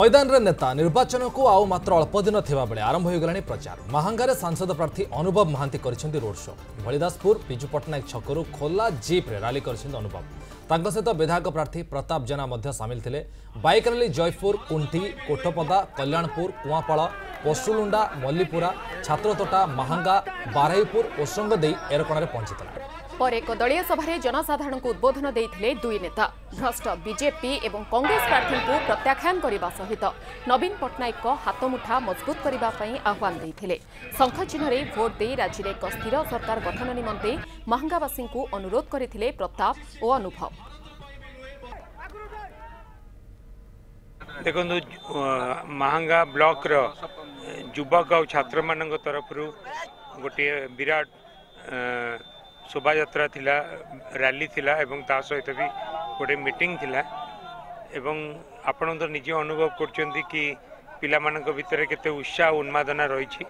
मैदान रे नेता निर्वाचन को आउ मात्र अल्प दिन थिबा बेले आरंभ हो गलानी प्रचार। महांगारे सांसद प्रार्थी अनुभव महांती करिसेंती रोड शो। भलिदासपुर बिजू पट्टनायक छकरू खोला जीप रे रैली करिसेंती अनुभव। तांको सहित विधायक प्रार्थी प्रताप जेना मध्य शामिल थिले। बाइक रैली जयपुर, कुंठी, कोठपदा, कल्याणपुर, कुआपाड़, पशुलुंडा, मल्लीपुरा, छात्रतोटा, महांगा, बाराईपुर, ओसंग देई एरकणारे पहुंचीतला। पर एक दलीय सभा जनसाधारण को उद्बोधन देते दुई नेता। भ्रष्ट बीजेपी एवं कांग्रेस प्रार्थी को प्रत्याख्यान करने सहित नवीन पट्टनायक हाथमुठा मजबूत करने आह्वान देते। शंख चिन्ह भोट दे राज्य में एक स्थिर सरकार गठन निमंते महांगावासी को अनुरोध करते प्रताप और अनुभव। देखो महांगा ब्लॉक युवक और छात्र मान तरफ गोटे विराट शोभा यात्रा थिला, रैली थिला एवं ता सहित भी गोटे मीटिंग थिला। एवं आपण तो निजे अनुभव करछन्ती कि पिला मानक भितर केते उत्साह उन्मादना रही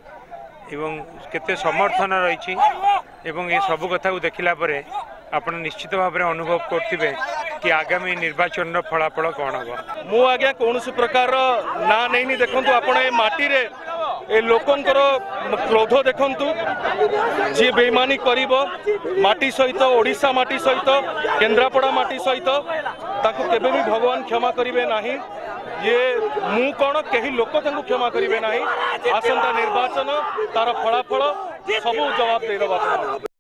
एवं केते समर्थन रही एवं ये सब कथा को देखिला परे आपण निश्चित भाव में अनुभव करथिबे कि आगामी निर्वाचन फलाफल कौन हम। मु आज्ञा कौन प्रकार ना नहीं देखु आपण माटी रे ए लोकंकर क्रोध देखंतु जी बेईमानी करिवो माटी सहित ओडिशा माटी सहित केन्द्रापड़ा माटी सहित ताको केबे भी भगवान क्षमा करिवे नाही। ये मु कौन कहीं लोक क्षमा करिवे नाही। आसंता निर्वाचन तार फलाफल सब जवाब दे दबा।